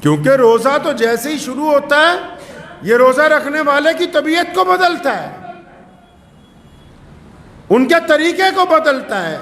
کیونکہ روزہ تو جیسے ہی شروع ہوتا ہے یہ روزہ رکھنے والے کی طبیعت کو بدلتا ہے، ان کے طریقے کو بدلتا ہے۔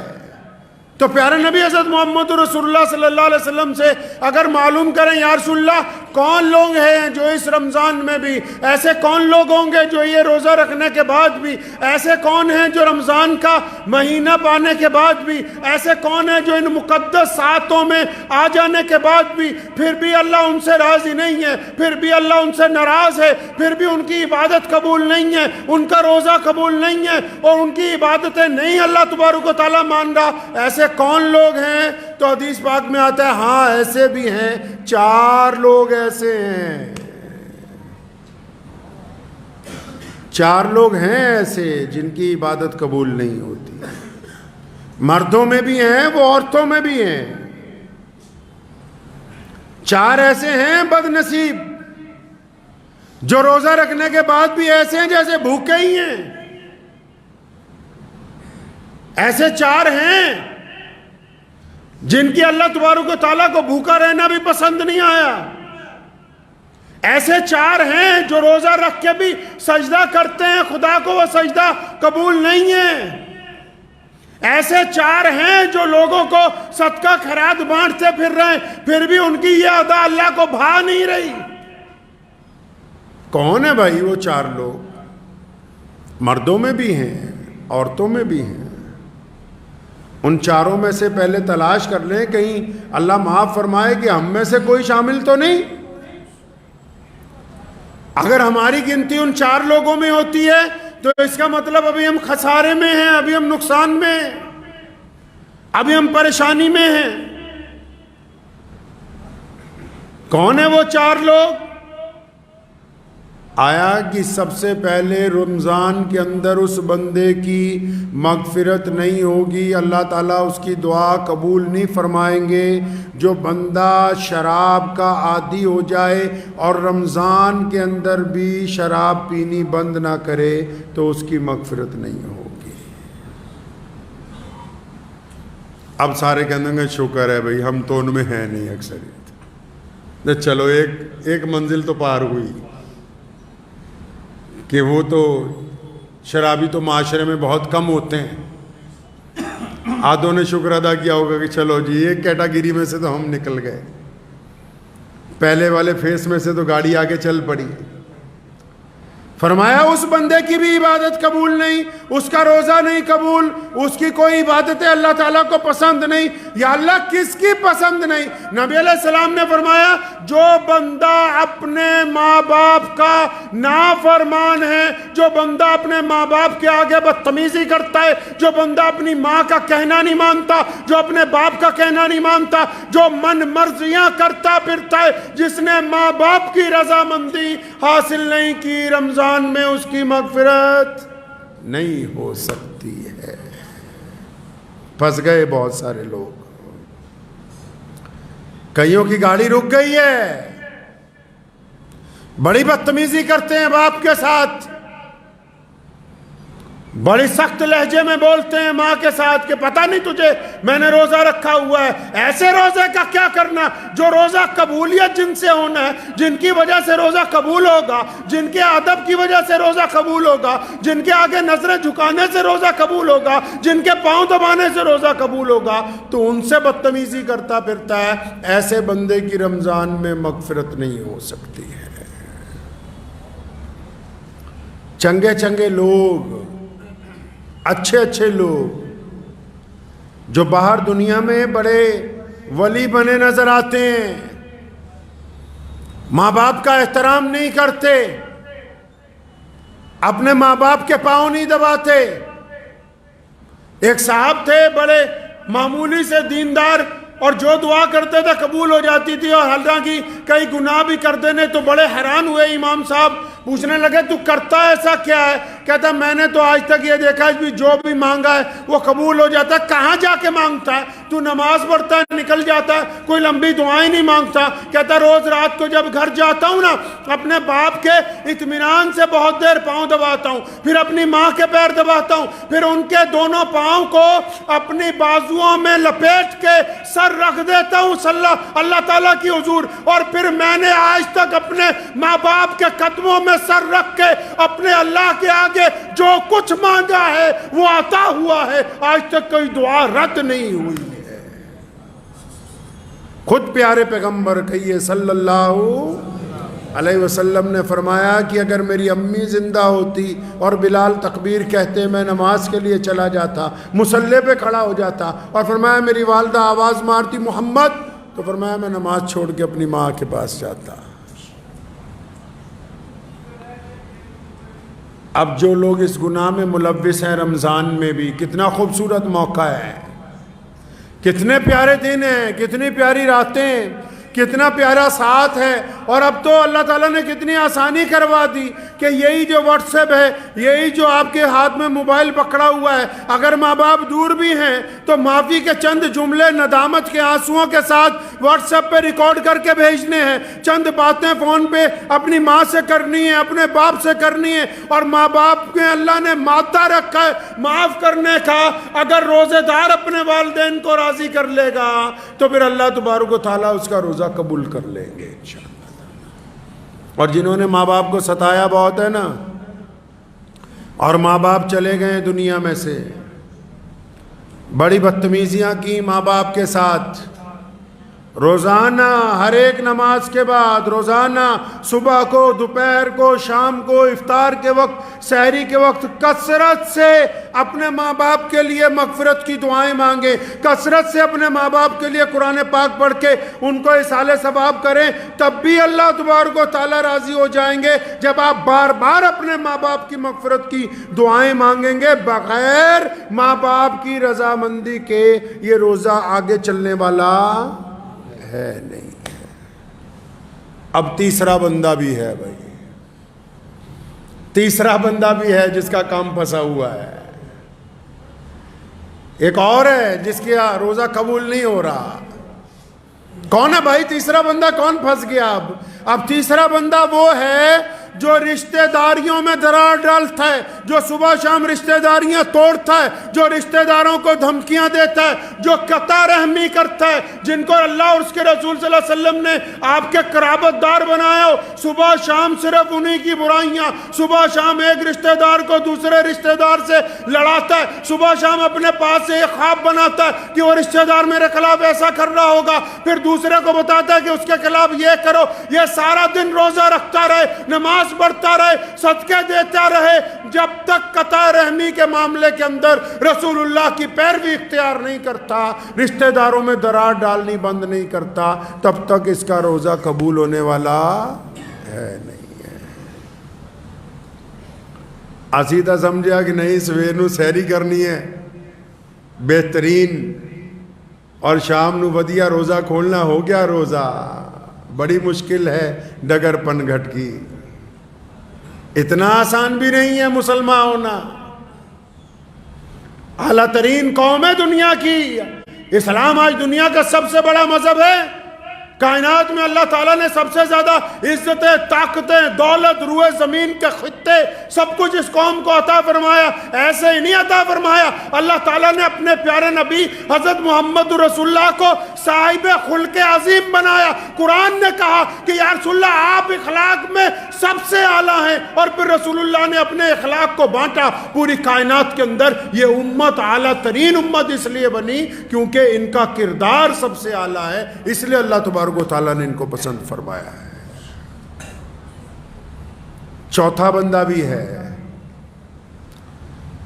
تو پیارے نبی حضرت محمد رسول اللہ صلی اللہ علیہ وسلم سے اگر معلوم کریں یا رسول اللہ کون لوگ ہیں جو اس رمضان میں بھی، ایسے کون لوگ ہوں گے جو یہ روزہ رکھنے کے بعد بھی، ایسے کون ہیں جو رمضان کا مہینہ پانے کے بعد بھی، ایسے کون ہیں جو ان مقدس ساعتوں میں آ جانے کے بعد بھی پھر بھی اللہ ان سے راضی نہیں ہے، پھر بھی اللہ ان سے ناراض ہے، پھر بھی ان کی عبادت قبول نہیں ہے، ان کا روزہ قبول نہیں ہے اور ان کی عبادتیں نہیں اللہ تبارک و تعالیٰ مان رہا، ایسے کون لوگ ہیں؟ تو حدیث پاک میں آتا ہے ہاں ایسے بھی ہیں، 4 لوگ ایسے ہیں، 4 لوگ ہیں ایسے جن کی عبادت قبول نہیں ہوتی، مردوں میں بھی ہیں وہ عورتوں میں بھی ہیں۔ 4 ایسے ہیں بد نصیب جو روزہ رکھنے کے بعد بھی ایسے ہیں جیسے بھوکے ہی ہیں۔ ایسے 4 ہیں جن کی اللہ تبارک و تعالیٰ کو بھوکا رہنا بھی پسند نہیں آیا۔ ایسے 4 ہیں جو روزہ رکھ کے بھی سجدہ کرتے ہیں، خدا کو وہ سجدہ قبول نہیں ہے۔ ایسے 4 ہیں جو لوگوں کو صدقہ خیرات بانٹتے پھر رہے ہیں، پھر بھی ان کی یہ ادا اللہ کو بھا نہیں رہی۔ کون ہے بھائی وہ 4 لوگ؟ مردوں میں بھی ہیں، عورتوں میں بھی ہیں۔ ان 4 میں سے پہلے تلاش کر لیں کہیں اللہ معاف فرمائے کہ ہم میں سے کوئی شامل تو نہیں۔ اگر ہماری گنتی ان 4 لوگوں میں ہوتی ہے تو اس کا مطلب ابھی ہم خسارے میں ہیں، ابھی ہم نقصان میں ہیں، ابھی ہم پریشانی میں ہیں۔ کون ہے وہ 4 لوگ؟ آیا کہ سب سے پہلے رمضان کے اندر اس بندے کی مغفرت نہیں ہوگی، اللہ تعالیٰ اس کی دعا قبول نہیں فرمائیں گے جو بندہ شراب کا عادی ہو جائے اور رمضان کے اندر بھی شراب پینی بند نہ کرے تو اس کی مغفرت نہیں ہوگی۔ اب سارے کہنے گے شکر ہے بھائی ہم تو ان میں ہیں نہیں اکثریت، چلو ایک منزل تو پار ہوئی کہ وہ تو شرابی تو معاشرے میں بہت کم ہوتے ہیں۔ آدھوں نے شکر ادا کیا ہوگا کہ چلو جی ایک کیٹاگری میں سے تو ہم نکل گئے، پہلے والے فیس میں سے تو گاڑی آگے چل پڑی۔ فرمایا اس بندے کی بھی عبادت قبول نہیں، اس کا روزہ نہیں قبول، اس کی کوئی عبادتیں اللہ تعالیٰ کو پسند نہیں۔ یا اللہ کس کی پسند نہیں؟ نبی علیہ السلام نے فرمایا جو بندہ اپنے ماں باپ کا نافرمان ہے، جو بندہ اپنے ماں باپ کے آگے بدتمیزی کرتا ہے، جو بندہ اپنی ماں کا کہنا نہیں مانتا، جو اپنے باپ کا کہنا نہیں مانتا، جو من مرضیاں کرتا پھرتا ہے، جس نے ماں باپ کی رضامندی حاصل نہیں کی، رمضان میں اس کی مغفرت نہیں ہو سکتی ہے۔ پھنس گئے بہت سارے لوگ، کئیوں کی گاڑی رک گئی ہے، بڑی بدتمیزی کرتے ہیں باپ کے ساتھ، بڑی سخت لہجے میں بولتے ہیں ماں کے ساتھ کہ پتہ نہیں تجھے میں نے روزہ رکھا ہوا ہے۔ ایسے روزے کا کیا کرنا جو روزہ قبولیت جن سے ہونا ہے، جن کی وجہ سے روزہ قبول ہوگا، جن کے ادب کی وجہ سے روزہ قبول ہوگا، جن کے آگے نظریں جھکانے سے روزہ قبول ہوگا، جن کے پاؤں دبانے سے روزہ قبول ہوگا، تو ان سے بدتمیزی کرتا پھرتا ہے۔ ایسے بندے کی رمضان میں مغفرت نہیں ہو سکتی ہے۔ چنگے چنگے لوگ، اچھے اچھے لوگ جو باہر دنیا میں بڑے ولی بنے نظر آتے ہیں، ماں باپ کا احترام نہیں کرتے، اپنے ماں باپ کے پاؤں نہیں دباتے۔ ایک صاحب تھے بڑے معمولی سے دیندار، اور جو دعا کرتے تھے قبول ہو جاتی تھی، اور حالانکہ کئی گناہ بھی کرتے نے، تو بڑے حیران ہوئے امام صاحب، پوچھنے لگے تو کرتا ایسا کیا ہے؟ کہتا میں نے تو آج تک یہ دیکھا ہے بھی جو بھی مانگا ہے وہ قبول ہو جاتا ہے. کہاں جا کے مانگتا ہے؟ تو نماز پڑھتا ہے نکل جاتا ہے, کوئی لمبی دعائیں نہیں مانگتا. کہتا روز رات کو جب گھر جاتا ہوں نا اپنے باپ کے اطمینان سے بہت دیر پاؤں دباتا ہوں, پھر اپنی ماں کے پیر دباتا ہوں, پھر ان کے دونوں پاؤں کو اپنی بازوؤں میں لپیٹ کے سر رکھ دیتا ہوں اللہ تعالیٰ کی حضور. اور پھر میں نے آج تک اپنے ماں باپ کے قدموں میں سر رکھ کے اپنے اللہ کے آگے جو کچھ مانگا ہے وہ عطا ہوا ہے. آج تک کوئی دعا رد نہیں ہوئی ہے. خود پیارے پیغمبر کہیے صلی اللہ علیہ وسلم نے فرمایا کہ اگر میری امی زندہ ہوتی اور بلال تکبیر کہتے میں نماز کے لیے چلا جاتا, مصلی پہ کھڑا ہو جاتا, اور فرمایا میری والدہ آواز مارتی محمد, تو فرمایا میں نماز چھوڑ کے اپنی ماں کے پاس جاتا. اب جو لوگ اس گناہ میں ملوث ہیں رمضان میں بھی, کتنا خوبصورت موقع ہے, کتنے پیارے دن ہیں, کتنی پیاری راتیں, کتنا پیارا ساتھ ہے. اور اب تو اللہ تعالیٰ نے کتنی آسانی کروا دی کہ یہی جو واٹس ایپ ہے, یہی جو آپ کے ہاتھ میں موبائل پکڑا ہوا ہے, اگر ماں باپ دور بھی ہیں تو معافی کے چند جملے ندامت کے آنسوؤں کے ساتھ واٹس ایپ پہ ریکارڈ کر کے بھیجنے ہیں. چند باتیں فون پہ اپنی ماں سے کرنی ہے, اپنے باپ سے کرنی ہے. اور ماں باپ میں اللہ نے مادہ رکھا ہے معاف کرنے کا. اگر روزے دار اپنے والدین کو راضی کر لے گا تو پھر اللہ تبارک و تعالیٰ اس کا روزہ قبول کر لیں گے انشاءاللہ. اور جنہوں نے ماں باپ کو ستایا بہت ہے نا, اور ماں باپ چلے گئے دنیا میں سے, بڑی بدتمیزیاں کی ماں باپ کے ساتھ, روزانہ ہر ایک نماز کے بعد, روزانہ صبح کو, دوپہر کو, شام کو, افطار کے وقت, سحری کے وقت کثرت سے اپنے ماں باپ کے لیے مغفرت کی دعائیں مانگیں, کثرت سے اپنے ماں باپ کے لیے قرآن پاک پڑھ کے ان کو اصالہ ثواب کریں. تب بھی اللہ تبارک و تعالیٰ راضی ہو جائیں گے جب آپ بار بار اپنے ماں باپ کی مغفرت کی دعائیں مانگیں گے. بغیر ماں باپ کی رضامندی کے یہ روزہ آگے چلنے والا ہے نہیں ہے. اب تیسرا بندہ بھی ہے بھائی, تیسرا بندہ بھی ہے جس کا کام پھنسا ہوا ہے. ایک اور ہے جس کا روزہ قبول نہیں ہو رہا. کون ہے بھائی تیسرا بندہ؟ کون پھنس گیا؟ اب تیسرا بندہ وہ ہے جو رشتہ داریوں میں درار ڈالتا ہے, جو صبح شام رشتہ داریاں توڑتا ہے, جو رشتہ داروں کو دھمکیاں دیتا ہے, جو قطع رحمی کرتا ہے, جن کو اللہ اور اس کے رسول صلی اللہ علیہ وسلم نے آپ کے قرابت دار بنایا ہو. صبح شام صرف انہی کی برائیاں, صبح شام ایک رشتہ دار کو دوسرے رشتہ دار سے لڑاتا ہے, صبح شام اپنے پاس سے ایک خواب بناتا ہے کہ وہ رشتہ دار میرے خلاف ایسا کر رہا ہوگا, پھر دوسرے کو بتاتا ہے کہ اس کے خلاف یہ کرو. یہ سارا دن روزہ رکھتا رہے, نماز پڑھتا رہے, صدقے دیتا رہے, جب تک قطع رحمی کے معاملے کے اندر رسول اللہ کی پیروی اختیار نہیں کرتا, رشتہ داروں میں درار ڈالنی بند نہیں کرتا, تب تک اس کا روزہ قبول ہونے والا ہے نہیں ہے. اسیدہ سمجھا کہ نہیں سویر نو سحری کرنی ہے بہترین, اور شام نو ودیا روزہ کھولنا, ہو گیا روزہ. بڑی مشکل ہے ڈگر پن گھٹ کی. اتنا آسان بھی نہیں ہے مسلمان ہونا. اعلیٰ ترین قوم ہے دنیا کی. اسلام آج دنیا کا سب سے بڑا مذہب ہے. کائنات میں اللہ تعالیٰ نے سب سے زیادہ عزتیں, طاقتیں, دولت, روئے زمین کے خطے, سب کچھ اس قوم کو عطا فرمایا. ایسے ہی نہیں عطا فرمایا, اللہ تعالیٰ نے اپنے پیارے نبی حضرت محمد رسول اللہ کو صاحب خلق عظیم بنایا. قرآن نے کہا کہ یا رسول اللہ آپ اخلاق میں سب سے اعلیٰ ہیں, اور پھر رسول اللہ نے اپنے اخلاق کو بانٹا پوری کائنات کے اندر. یہ امت اعلیٰ ترین امت اس لیے بنی کیونکہ ان کا کردار سب سے اعلیٰ ہے, اس لیے اللہ تبارک و تعالیٰ نے ان کو پسند فرمایا ہے. چوتھا بندہ بھی ہے.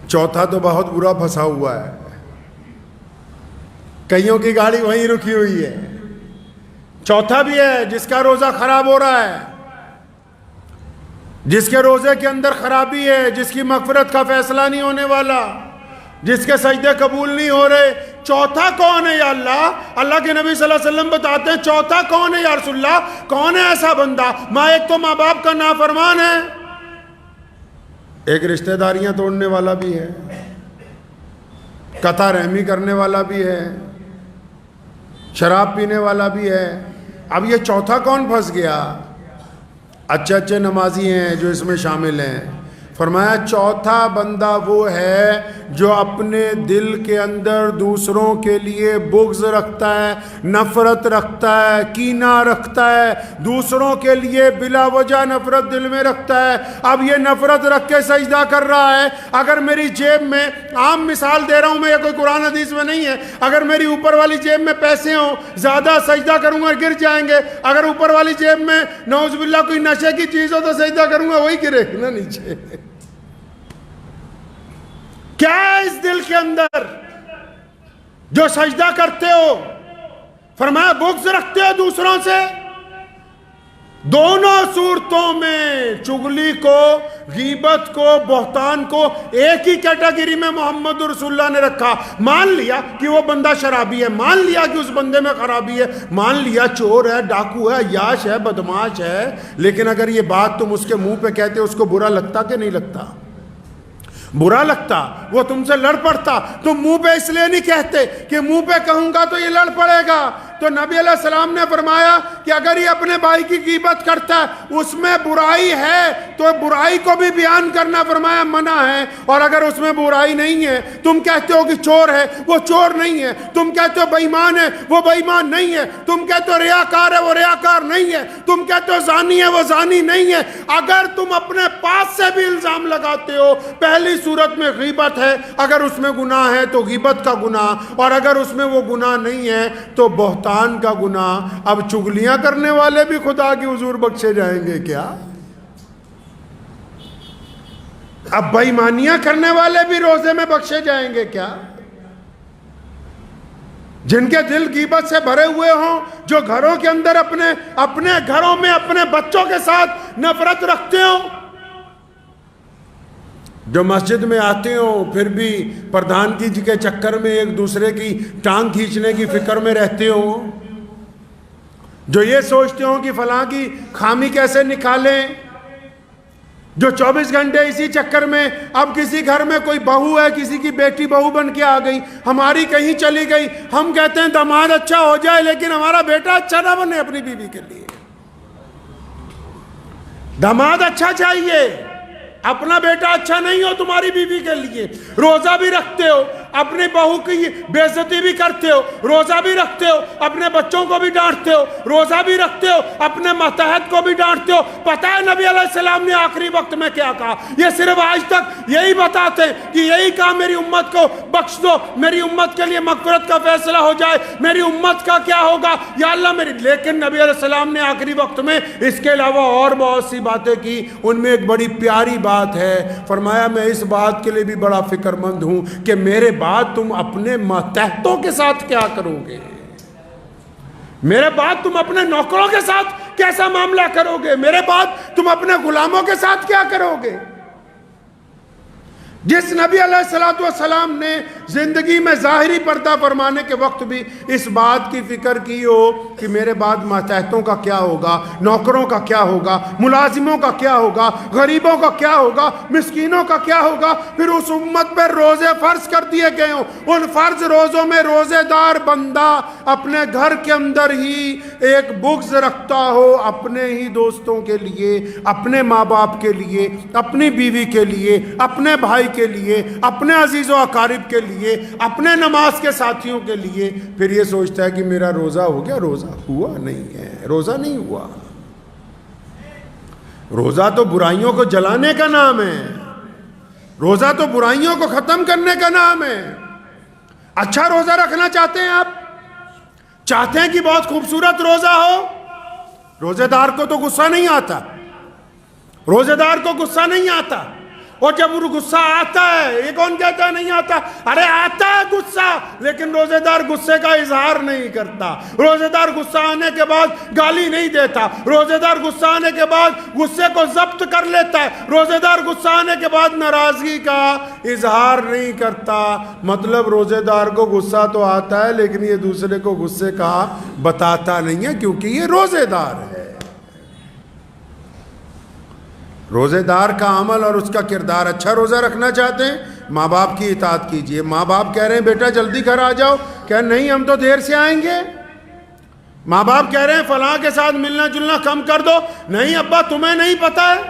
چوتھا تو بہت برا پھنسا ہوا ہے, کئیوں کی گاڑی وہیں رکی ہوئی ہے. چوتھا بھی ہے جس کا روزہ خراب ہو رہا ہے, جس کے روزے کے اندر خرابی ہے, جس کی مغفرت کا فیصلہ نہیں ہونے والا, جس کے سجدے قبول نہیں ہو رہے. چوتھا کون ہے یا اللہ؟ اللہ کے نبی صلی اللہ علیہ وسلم بتاتے ہیں چوتھا کون ہے یا رسول اللہ؟ کون ہے ایسا بندہ؟ ایک تو ماں باپ کا نافرمان ہے, ایک رشتہ داریاں توڑنے والا بھی ہے، قطع رحمی کرنے والا بھی ہے، شراب پینے والا بھی ہے۔ اب یہ چوتھا کون پھنس گیا؟ اچھے اچھے نمازی ہیں جو اس میں شامل ہیں۔ فرمایا چوتھا بندہ وہ ہے جو اپنے دل کے اندر دوسروں کے لیے بغض رکھتا ہے، نفرت رکھتا ہے، کینہ رکھتا ہے، دوسروں کے لیے بلا وجہ نفرت دل میں رکھتا ہے۔ اب یہ نفرت رکھ کے سجدہ کر رہا ہے۔ اگر میری جیب میں، عام مثال دے رہا ہوں میں، یہ کوئی قرآن حدیث میں نہیں ہے، اگر میری اوپر والی جیب میں پیسے ہوں، زیادہ سجدہ کروں گا گر جائیں گے۔ اگر اوپر والی جیب میں نعوذ باللہ کوئی نشے کی چیز ہو تو سجدہ کروں گا وہی گرے نا نیچے۔ کیا ہے اس دل کے اندر جو سجدہ کرتے ہو؟ فرمایا بغض رکھتے ہو دوسروں سے۔ دونوں صورتوں میں، چغلی کو، غیبت کو، بہتان کو ایک ہی کیٹیگری میں محمد رسول اللہ نے رکھا۔ مان لیا کہ وہ بندہ شرابی ہے، مان لیا کہ اس بندے میں خرابی ہے، مان لیا چور ہے، ڈاکو ہے، عیاش ہے، بدماش ہے، لیکن اگر یہ بات تم اس کے منہ پہ کہتے اس کو برا لگتا کہ نہیں لگتا؟ برا لگتا، وہ تم سے لڑ پڑتا۔ تم منہ پہ اس لیے نہیں کہتے کہ منہ پہ کہوں گا تو یہ لڑ پڑے گا۔ تو نبی علیہ السلام نے فرمایا کہ اگر یہ اپنے بھائی کی غیبت کرتا ہے، اس میں برائی ہے تو برائی کو بھی بیان کرنا فرمایا منع ہے۔ اور اگر اس میں برائی نہیں ہے، تم کہتے ہو کہ چور ہے، وہ چور نہیں ہے، تم کہتے ہو بے ایمان ہے، وہ بے ایمان نہیں ہے، تم کہتے ہو ریاکار ہے، وہ ریاکار نہیں ہے، تم کہتے ہو زانی ہے، وہ زانی نہیں ہے، اگر تم اپنے پاس سے بھی الزام لگاتے ہو، پہلی صورت میں غیبت ہے، اگر اس میں گناہ ہے تو غیبت کا گناہ، اور اگر اس میں وہ گناہ نہیں ہے تو بہتان کا گناہ۔ اب چغلیاں کرنے والے بھی خدا کی حضور بخشے جائیں گے کیا؟ اب بے ایمانیاں کرنے والے بھی روزے میں بخشے جائیں گے کیا؟ جن کے دل غیبت سے بھرے ہوئے ہوں، جو گھروں کے اندر اپنے گھروں میں اپنے بچوں کے ساتھ نفرت رکھتے ہوں، جو مسجد میں آتے ہوں پھر بھی پردھان جی کے چکر میں ایک دوسرے کی ٹانگ کھینچنے کی فکر میں رہتے ہوں، جو یہ سوچتے ہوں کہ فلاں کی خامی کیسے نکالیں، جو 24 گھنٹے اسی چکر میں، اب کسی گھر میں کوئی بہو ہے، کسی کی بیٹی بہو بن کے آ گئی، ہماری کہیں چلی گئی، ہم کہتے ہیں داماد اچھا ہو جائے لیکن ہمارا بیٹا اچھا نہ بنے اپنی بیوی کے لیے۔ داماد اچھا چاہیے، اپنا بیٹا اچھا نہیں ہو تمہاری بیوی کے لیے۔ روزہ بھی رکھتے ہو، اپنی بہو کی بے عزتی بھی کرتے ہو، روزہ بھی رکھتے ہو، اپنے بچوں کو بھی ڈانٹتے ہو، روزہ بھی رکھتے ہو، اپنے ماتحت کو بھی ڈانٹتے ہو۔ پتہ ہے نبی علیہ السلام نے آخری وقت میں کیا کہا؟ یہ صرف آج تک یہی بتاتے کہ یہی کہا میری امت کو بخش دو، میری امت کے لیے مغفرت کا فیصلہ ہو جائے، میری امت کا کیا ہوگا یا اللہ میری۔ لیکن نبی علیہ السلام نے آخری وقت میں اس کے علاوہ اور بہت سی باتیں کی، ان میں ایک بڑی پیاری بات ہے، فرمایا میں اس بات کے لیے بھی بڑا فکر مند ہوں کہ میرے بعد تم اپنے ماتحتوں کے ساتھ کیا کرو گے، میرے بعد تم اپنے نوکروں کے ساتھ کیسا معاملہ کرو گے، میرے بعد تم اپنے غلاموں کے ساتھ کیا کرو گے۔ جس نبی علیہ السلام نے زندگی میں ظاہری پردہ فرمانے کے وقت بھی اس بات کی فکر کی ہو کہ میرے بعد ماتحتوں کا کیا ہوگا، نوکروں کا کیا ہوگا، ملازموں کا کیا ہوگا، غریبوں کا کیا ہوگا، مسکینوں کا کیا ہوگا، پھر اس امت پر روزے فرض کر دیے گئے ہوں، ان فرض روزوں میں روزے دار بندہ اپنے گھر کے اندر ہی ایک بغض رکھتا ہو اپنے ہی دوستوں کے لیے، اپنے ماں باپ کے لیے، اپنی بیوی کے لیے، اپنے بھائی کے لیے، اپنے عزیز و اقارب کے لیے، اپنے نماز کے ساتھیوں کے لیے، پھر یہ سوچتا ہے کہ میرا روزہ ہو گیا۔ روزہ ہوا نہیں ہے، روزہ نہیں ہوا۔ روزہ تو برائیوں کو جلانے کا نام ہے، روزہ تو برائیوں کو ختم کرنے کا نام ہے۔ اچھا روزہ رکھنا چاہتے ہیں آپ؟ چاہتے ہیں کہ بہت خوبصورت روزہ ہو؟ روزے دار کو تو غصہ نہیں آتا، روزے دار کو غصہ نہیں آتا، اور جب وہ غصہ آتا ہے، یہ کون کہتا ہے نہیں آتا؟ ارے آتا ہے غصہ، لیکن روزے دار غصے کا اظہار نہیں کرتا، روزے دار غصہ آنے کے بعد گالی نہیں دیتا، روزے دار غصہ آنے کے بعد غصے کو ضبط کر لیتا ہے، روزے دار غصہ آنے کے بعد ناراضگی کا اظہار نہیں کرتا۔ مطلب روزے دار کو غصہ تو آتا ہے لیکن یہ دوسرے کو غصے کا بتاتا نہیں ہے، کیونکہ یہ روزے دار ہے۔ روزے دار کا عمل اور اس کا کردار اچھا، روزہ رکھنا چاہتے ہیں ماں باپ کی اطاعت کیجئے. ماں باپ کہہ رہے ہیں بیٹا جلدی گھر آ جاؤ، کہہ نہیں ہم تو دیر سے آئیں گے. ماں باپ کہہ رہے ہیں فلاں کے ساتھ ملنا جلنا کم کر دو، نہیں ابا تمہیں نہیں پتہ ہے.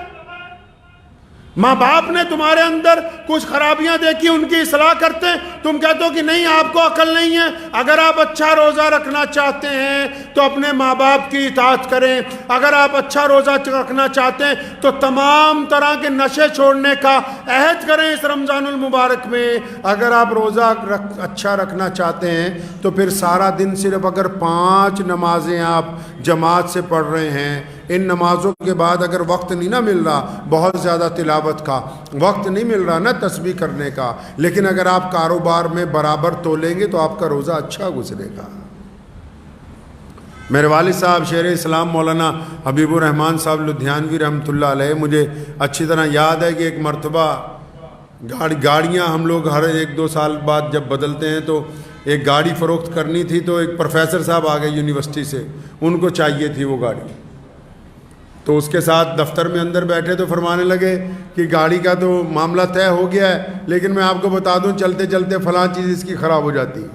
ماں باپ نے تمہارے اندر کچھ خرابیاں دیکھی، ان کی اصلاح کرتے ہیں، تم کہتے ہو کہ نہیں آپ کو عقل نہیں ہے. اگر آپ اچھا روزہ رکھنا چاہتے ہیں تو اپنے ماں باپ کی اطاعت کریں. اگر آپ اچھا روزہ رکھنا چاہتے ہیں تو تمام طرح کے نشے چھوڑنے کا عہد کریں اس رمضان المبارک میں. اگر آپ روزہ اچھا رکھنا چاہتے ہیں تو پھر سارا دن صرف اگر 5 نمازیں آپ جماعت سے پڑھ رہے ہیں، ان نمازوں کے بعد اگر وقت نہیں نہ مل رہا بہت زیادہ تلاوت کا، وقت نہیں مل رہا نہ تسبیح کرنے کا، لیکن اگر آپ کاروبار میں برابر تولیں گے تو آپ کا روزہ اچھا گزرے گا. میرے والد صاحب شیر اسلام مولانا حبیب الرحمان صاحب لدھیانوی رحمۃ اللہ علیہ، مجھے اچھی طرح یاد ہے کہ ایک مرتبہ گاڑیاں ہم لوگ ہر 1-2 سال بعد جب بدلتے ہیں تو ایک گاڑی فروخت کرنی تھی، تو ایک پروفیسر صاحب آ گئے یونیورسٹی سے، ان کو چاہیے تھی وہ گاڑی. تو اس کے ساتھ دفتر میں اندر بیٹھے تو فرمانے لگے کہ گاڑی کا تو معاملہ طے ہو گیا ہے، لیکن میں آپ کو بتا دوں چلتے چلتے فلاں چیز اس کی خراب ہو جاتی ہے.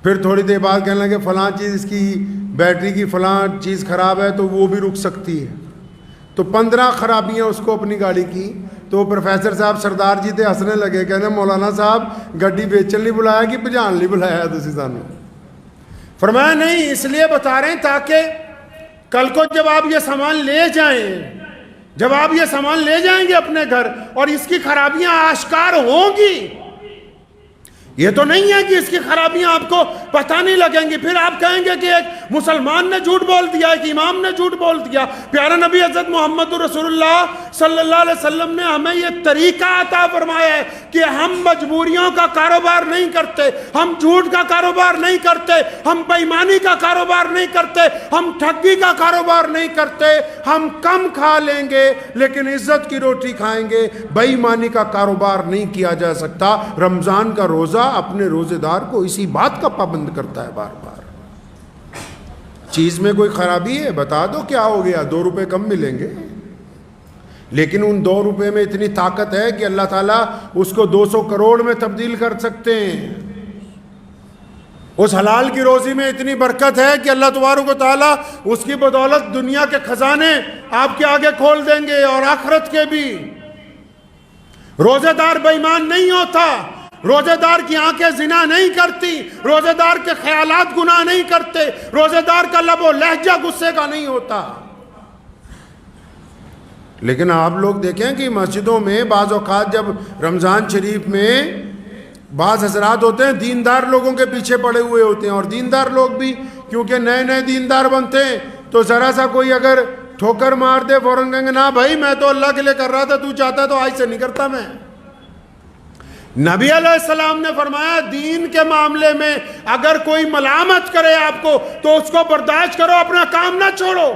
پھر تھوڑی دیر بعد کہنے لگے فلاں چیز اس کی بیٹری کی فلاں چیز خراب ہے تو وہ بھی رک سکتی ہے. تو 15 خرابیاں اس کو اپنی گاڑی کی. تو پروفیسر صاحب سردار جی تھے، ہنسنے لگے، کہنے مولانا صاحب گڈی بیچن نہیں بلایا کہ بجان نہیں بلایا تسی سانوں. فرمایا نہیں، اس لیے بتا رہے ہیں تاکہ کل کو جب آپ یہ سامان لے جائیں، جب آپ یہ سامان لے جائیں گے اپنے گھر اور اس کی خرابیاں آشکار ہوں گی، یہ تو نہیں ہے کہ اس کی خرابیاں آپ کو پتہ نہیں لگیں گی، پھر آپ کہیں گے کہ ایک مسلمان نے جھوٹ بول دیا، ایک امام نے جھوٹ بول دیا. پیارا نبی حضرت محمد رسول اللہ صلی اللہ علیہ وسلم نے ہمیں یہ طریقہ عطا فرمایا ہے کہ ہم مجبوریوں کا کاروبار نہیں کرتے، ہم جھوٹ کا کاروبار نہیں کرتے، ہم بے ایمانی کا کاروبار نہیں کرتے، ہم ٹھگی کا کاروبار نہیں کرتے. ہم کم کھا لیں گے لیکن عزت کی روٹی کھائیں گے. بے ایمانی کا کاروبار نہیں کیا جا سکتا. رمضان کا روزہ اپنے روزے دار کو اسی بات کا پابند کرتا ہے. بار بار چیز میں کوئی خرابی ہے بتا دو کیا ہو گیا، 2 روپے کم ملیں گے، لیکن ان 2 روپے میں اتنی طاقت ہے کہ اللہ تعالیٰ اس کو 200 کروڑ میں تبدیل کر سکتے ہیں. اس حلال کی روزی میں اتنی برکت ہے کہ اللہ تبارک و تعالیٰ اس کی بدولت دنیا کے خزانے آپ کے آگے کھول دیں گے اور آخرت کے بھی. روزے دار بے ایمان نہیں ہوتا، روزے دار کی آنکھیں زنا نہیں کرتی، روزے دار کے خیالات گناہ نہیں کرتے، روزے دار کا لب و لہجہ غصے کا نہیں ہوتا. لیکن آپ لوگ دیکھیں کہ مسجدوں میں بعض اوقات جب رمضان شریف میں بعض حضرات ہوتے ہیں دیندار لوگوں کے پیچھے پڑے ہوئے ہوتے ہیں، اور دیندار لوگ بھی کیونکہ نئے نئے دیندار بنتے ہیں تو ذرا سا کوئی اگر ٹھوکر مار دے فوراً کہیں گے نا بھائی میں تو اللہ کے لیے کر رہا تھا، تو چاہتا ہے تو آج سے نہیں کرتا میں. نبی علیہ السلام نے فرمایا دین کے معاملے میں اگر کوئی ملامت کرے آپ کو تو اس کو برداشت کرو، اپنا کام نہ چھوڑو.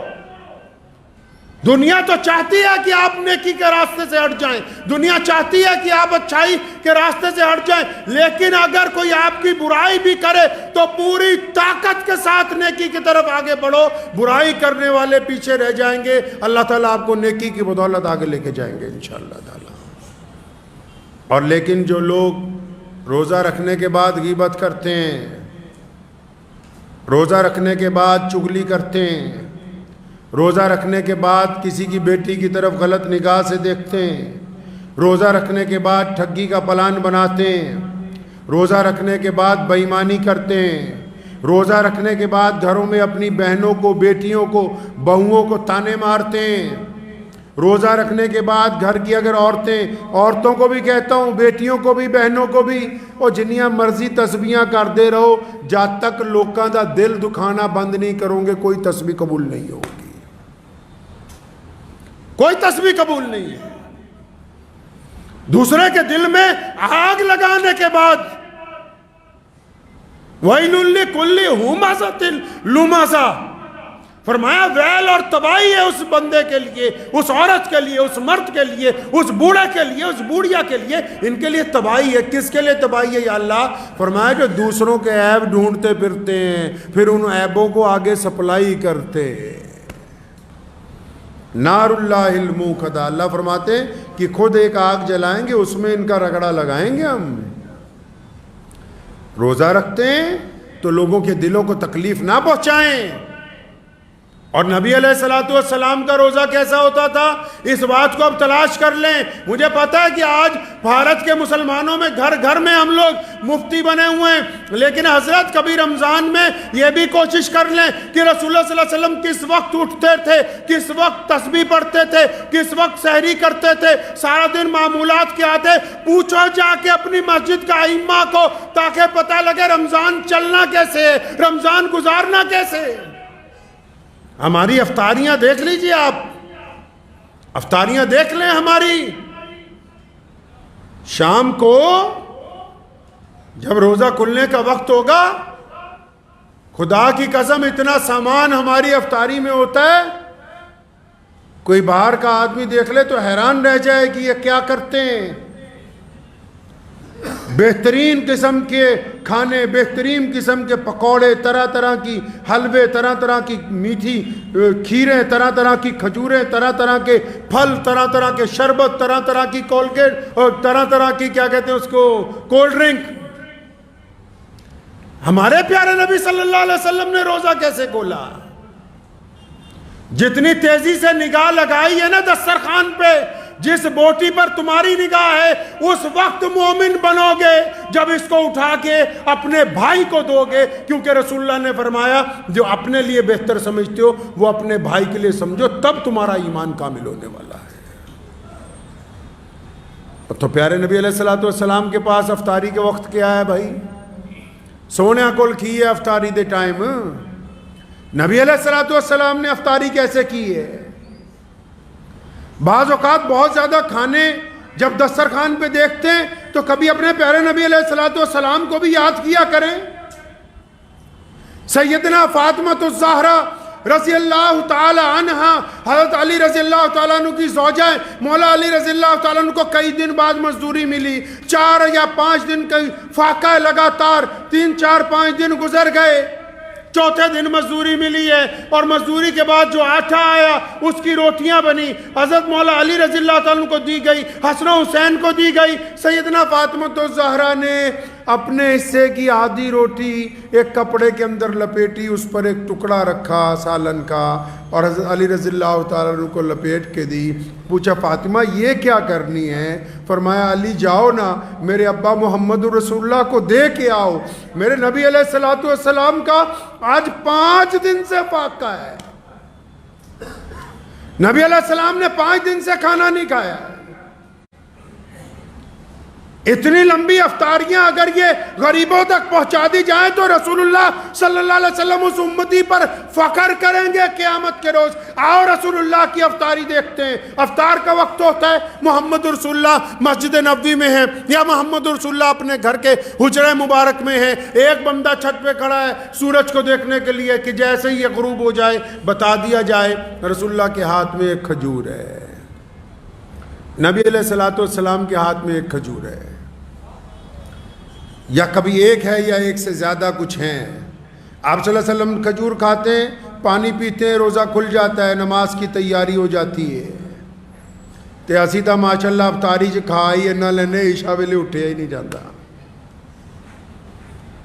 دنیا تو چاہتی ہے کہ آپ نیکی کے راستے سے ہٹ جائیں، دنیا چاہتی ہے کہ آپ اچھائی کے راستے سے ہٹ جائیں، لیکن اگر کوئی آپ کی برائی بھی کرے تو پوری طاقت کے ساتھ نیکی کی طرف آگے بڑھو. برائی کرنے والے پیچھے رہ جائیں گے، اللہ تعالیٰ آپ کو نیکی کی بدولت آگے لے کے جائیں گے انشاءاللہ تعالیٰ. اور لیکن جو لوگ روزہ رکھنے کے بعد غیبت کرتے ہیں، روزہ رکھنے کے بعد چغلی کرتے ہیں، روزہ رکھنے کے بعد کسی کی بیٹی کی طرف غلط نگاہ سے دیکھتے ہیں، روزہ رکھنے کے بعد ٹھگی کا پلان بناتے ہیں، روزہ رکھنے کے بعد بے ایمانی کرتے ہیں، روزہ رکھنے کے بعد گھروں میں اپنی بہنوں کو، بیٹیوں کو، بہوؤں کو تانے مارتے ہیں، روزہ رکھنے کے بعد گھر کی اگر عورتوں کو بھی کہتا ہوں، بیٹیوں کو بھی، بہنوں کو بھی، اور جنیاں مرضی تسبیحاں کرتے رہو، جب تک لوکاں دا دل دکھانا بند نہیں کرو گے کوئی تسبیح قبول نہیں ہوگی، کوئی تسبیح قبول نہیں ہے. دوسرے کے دل میں آگ لگانے کے بعد وَيْلٌ لِكُلِّ هُمَزَةٍ لُمَزَةٍ، فرمایا ویل اور تباہی ہے اس بندے کے لیے، اس عورت کے لیے، اس مرد کے لیے، اس بوڑھے کے لیے، اس بوڑھیا کے لیے، ان کے لیے تباہی ہے. کس کے لیے تباہی ہے یا اللہ؟ فرمایا جو دوسروں کے عیب ڈھونڈتے پھرتے ہیں پھر ان عیبوں کو آگے سپلائی کرتے. نار اللہ الموقدہ، اللہ فرماتے ہیں کہ خود ایک آگ جلائیں گے، اس میں ان کا رگڑا لگائیں گے ہم۔ روزہ رکھتے ہیں تو لوگوں کے دلوں کو تکلیف نہ پہنچائیں۔ اور نبی علیہ الصلوۃ والسلام کا روزہ کیسا ہوتا تھا، اس بات کو اب تلاش کر لیں۔ مجھے پتا ہے کہ آج بھارت کے مسلمانوں میں گھر گھر میں ہم لوگ مفتی بنے ہوئے ہیں، لیکن حضرت کبھی رمضان میں یہ بھی کوشش کر لیں کہ رسول اللہ صلی اللہ علیہ وسلم کس وقت اٹھتے تھے، کس وقت تسبیح پڑھتے تھے، کس وقت سحری کرتے تھے، سارا دن معمولات کیا تھے۔ پوچھو جا کے اپنی مسجد کا ائمہ کو، تاکہ پتہ لگے رمضان چلنا کیسے ہے، رمضان گزارنا کیسے ہے۔ ہماری افطاریاں دیکھ لیجئے، آپ افطاریاں دیکھ لیں ہماری۔ شام کو جب روزہ کھلنے کا وقت ہوگا، خدا کی قسم اتنا سامان ہماری افطاری میں ہوتا ہے، کوئی باہر کا آدمی دیکھ لے تو حیران رہ جائے کہ یہ کیا کرتے ہیں۔ بہترین قسم کے کھانے، بہترین قسم کے پکوڑے، طرح طرح کی حلوے، طرح طرح کی میٹھی کھیریں، طرح طرح کی کھجوریں، طرح طرح کے پھل، طرح طرح کے شربت، طرح طرح کی کولگیٹ اور طرح طرح کی کیا کہتے ہیں اس کو، کولڈ ڈرنک۔ ہمارے پیارے نبی صلی اللہ علیہ وسلم نے روزہ کیسے کھولا؟ جتنی تیزی سے نگاہ لگائی ہے نا دسترخوان پہ، جس بوٹی پر تمہاری نگاہ ہے، اس وقت مومن بنو گے جب اس کو اٹھا کے اپنے بھائی کو دو گے، کیونکہ رسول اللہ نے فرمایا جو اپنے لیے بہتر سمجھتے ہو وہ اپنے بھائی کے لیے سمجھو، تب تمہارا ایمان کامل ہونے والا ہے۔ تو پیارے نبی علیہ الصلوۃ والسلام کے پاس افطاری کے وقت کیا ہے بھائی؟ سونے کول کی ہے افطاری دے ٹائم۔ نبی علیہ الصلوۃ والسلام نے افطاری کیسے کی ہے؟ بعض اوقات بہت زیادہ کھانے جب دسترخوان پہ دیکھتے ہیں تو کبھی اپنے پیارے نبی علیہ الصلوۃ والسلام کو بھی یاد کیا کریں۔ سیدنا فاطمہ الزہرا رضی اللہ تعالی عنہا، حضرت علی رضی اللہ تعالیٰ عنہ کی زوجہ، مولا علی رضی اللہ تعالیٰ عنہ کو کئی دن بعد مزدوری ملی، 4 یا 5 دن کا فاقہ لگاتار، 3 4 5 دن گزر گئے، چوتھے دن مزدوری ملی ہے، اور مزدوری کے بعد جو آٹا آیا اس کی روٹیاں بنی، حضرت مولا علی رضی اللہ تعالیٰ عنہ کو دی گئی، حسن و حسین کو دی گئی۔ سیدنا فاطمہ الزہرا نے اپنے حصے کی آدھی روٹی ایک کپڑے کے اندر لپیٹی، اس پر ایک ٹکڑا رکھا سالن کا، اور حضرت علی رضی اللہ تعالیٰ عنہ کو لپیٹ کے دی۔ پوچھا فاطمہ یہ کیا کرنی ہے؟ فرمایا علی جاؤ نا میرے ابا محمد رسول اللہ کو دے کے آؤ، میرے نبی علیہ الصلوۃ والسلام کا آج 5 دن سے فاقہ ہے، نبی علیہ السلام نے 5 دن سے کھانا نہیں کھایا ہے۔ اتنی لمبی افطاریاں اگر یہ غریبوں تک پہنچا دی جائیں تو رسول اللہ صلی اللہ علیہ وسلم اس امتی پر فخر کریں گے قیامت کے روز۔ آؤ رسول اللہ کی افطاری دیکھتے ہیں۔ افطار کا وقت ہوتا ہے، محمد رسول اللہ مسجد نبوی میں ہیں یا محمد رسول اللہ اپنے گھر کے حجرہ مبارک میں ہیں، ایک بندہ چھت پہ کھڑا ہے سورج کو دیکھنے کے لیے کہ جیسے ہی یہ غروب ہو جائے بتا دیا جائے رسول اللہ کے ہاتھ میں ایک کھجور ہے، نبی علیہ الصلوۃ والسلام کے ہاتھ میں ایک کھجور ہے، یا کبھی ایک ہے یا ایک سے زیادہ کچھ ہیں۔ آپ صلی اللہ علیہ وسلم کھجور کھاتے ہیں، پانی پیتے ہیں، روزہ کھل جاتا ہے، نماز کی تیاری ہو جاتی ہے تے اسی تا ماشاءاللہ افطاری چ کھائی نہ لینے، عشاء ویلے اٹھیا ہی نہیں جاتا،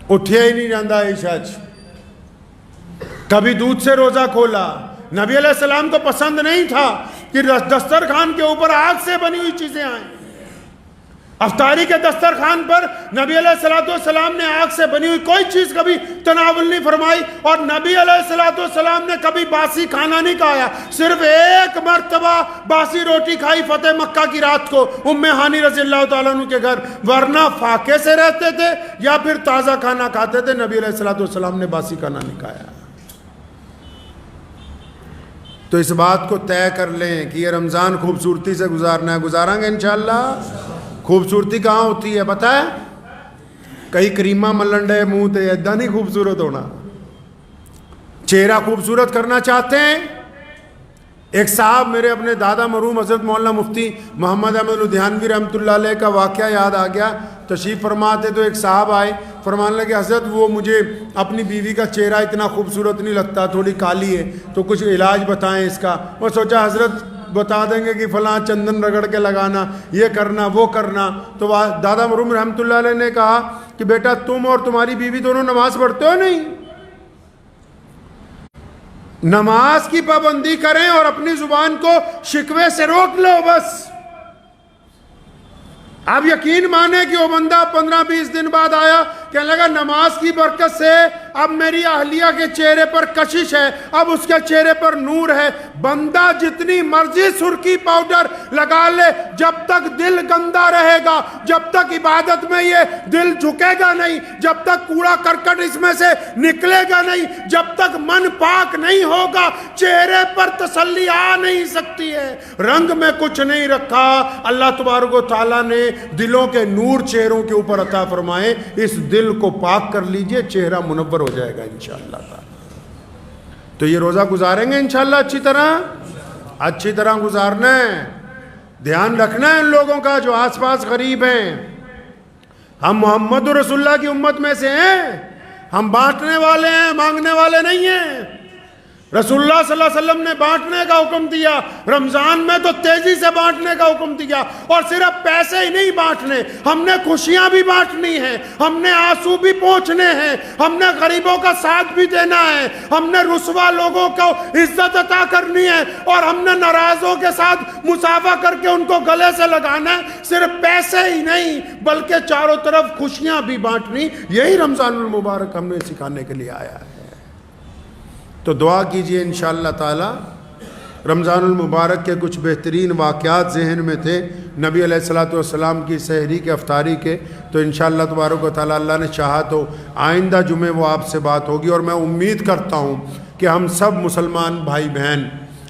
اٹھیا ہی نہیں جاتا عشاء چ۔ کبھی دودھ سے روزہ کھولا، نبی علیہ السلام کو پسند نہیں تھا کہ دسترخوان کے اوپر آگ سے بنی ہوئی چیزیں آئیں۔ افطاری کے دسترخوان پر نبی علیہ الصلوۃ والسلام نے آگ سے بنی ہوئی کوئی چیز کبھی تناول نہیں فرمائی، اور نبی علیہ الصلوۃ والسلام نے کبھی باسی کھانا نہیں کھایا، صرف ایک مرتبہ باسی روٹی کھائی فتح مکہ کی رات کو ام ہانی رضی اللہ تعالیٰ عنہ کے گھر، ورنہ فاقے سے رہتے تھے یا پھر تازہ کھانا کھاتے تھے۔ نبی علیہ الصلوۃ والسلام نے باسی کھانا نہیں کھایا۔ تو اس بات کو طے کر لیں کہ یہ رمضان خوبصورتی سے گزارنا ہے، گزاریں گے انشاءاللہ۔ خوبصورتی کہاں ہوتی ہے پتہ ہے؟ کئی کریمہ ملنڈے منہ تے ایدہ نہیں خوبصورت ہونا۔ چہرہ خوبصورت کرنا چاہتے ہیں؟ ایک صاحب میرے اپنے دادا مرحوم حضرت مولانا مفتی محمد احمد لدھیانوی رحمۃ اللہ علیہ کا واقعہ یاد آ گیا۔ تشریف فرما تھے تو ایک صاحب آئے فرمانے لگے حضرت وہ مجھے اپنی بیوی کا چہرہ اتنا خوبصورت نہیں لگتا، تھوڑی کالی ہے، تو کچھ علاج بتائیں اس کا۔ وہ سوچا حضرت بتا دیں گے کہ فلاں چندن رگڑ کے لگانا، یہ کرنا وہ کرنا۔ تو دادا مرحوم رحمۃ اللہ علیہ نے کہا کہ بیٹا تم اور تمہاری بیوی دونوں نماز پڑھتے ہو نہیں؟ نماز کی پابندی کریں اور اپنی زبان کو شکوے سے روک لو بس۔ آپ یقین مانیں کہ وہ بندہ 15-20 دن بعد آیا، کہنے لگا نماز کی برکت سے اب میری اہلیہ کے چہرے پر کشش ہے، اب اس کے چہرے پر نور ہے۔ بندہ جتنی مرضی سرخی پاؤڈر لگا لے، جب تک دل گندا رہے گا، جب تک عبادت میں یہ دل جھکے گا نہیں، جب تک کوڑا کرکٹ اس میں سے نکلے گا نہیں، جب تک من پاک نہیں ہوگا، چہرے پر تسلی آ نہیں سکتی ہے۔ رنگ میں کچھ نہیں رکھا، اللہ تبارک و تعالیٰ نے دلوں کے نور چہروں کے اوپر عطا فرمائے۔ اس دل کو پاک کر لیجئے، چہرہ منور ہو جائے گا انشاءاللہ تعالی۔ تو یہ روزہ گزاریں گے انشاءاللہ اچھی طرح گزارنا ہے۔ دھیان رکھنا ہے ان لوگوں کا جو آس پاس غریب ہیں۔ ہم محمد رسول اللہ کی امت میں سے ہیں، ہم بانٹنے والے ہیں، مانگنے والے نہیں ہیں۔ رسول اللہ صلی اللہ علیہ وسلم نے بانٹنے کا حکم دیا، رمضان میں تو تیزی سے بانٹنے کا حکم دیا، اور صرف پیسے ہی نہیں بانٹنے، ہم نے خوشیاں بھی بانٹنی ہیں، ہم نے آنسو بھی پہنچنے ہیں، ہم نے غریبوں کا ساتھ بھی دینا ہے، ہم نے رسوا لوگوں کو عزت عطا کرنی ہے، اور ہم نے ناراضوں کے ساتھ مصافحہ کر کے ان کو گلے سے لگانا ہے۔ صرف پیسے ہی نہیں بلکہ چاروں طرف خوشیاں بھی بانٹنی، یہی رمضان المبارک ہم نے سکھانے کے لیے آیا ہے۔ تو دعا کیجئے انشاءاللہ تعالی۔ رمضان المبارک کے کچھ بہترین واقعات ذہن میں تھے نبی علیہ الصلوۃ والسلام کی سحری کے افطاری کے، تو انشاءاللہ تبارک و تعالی اللہ نے چاہا تو آئندہ جمعے وہ آپ سے بات ہوگی، اور میں امید کرتا ہوں کہ ہم سب مسلمان بھائی بہن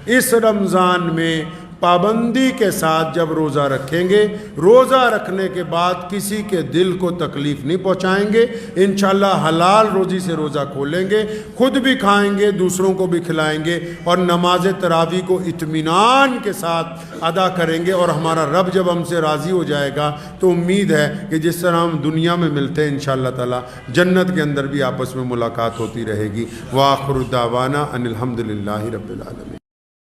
اس رمضان میں پابندی کے ساتھ جب روزہ رکھیں گے، روزہ رکھنے کے بعد کسی کے دل کو تکلیف نہیں پہنچائیں گے، انشاءاللہ حلال روزی سے روزہ کھولیں گے، خود بھی کھائیں گے، دوسروں کو بھی کھلائیں گے، اور نماز تراویح کو اطمینان کے ساتھ ادا کریں گے، اور ہمارا رب جب ہم سے راضی ہو جائے گا تو امید ہے کہ جس طرح ہم دنیا میں ملتے ہیں انشاءاللہ تعالی جنت کے اندر بھی آپس میں ملاقات ہوتی رہے گی۔ وآخر دعوانا ان الحمد للہ رب العالمین۔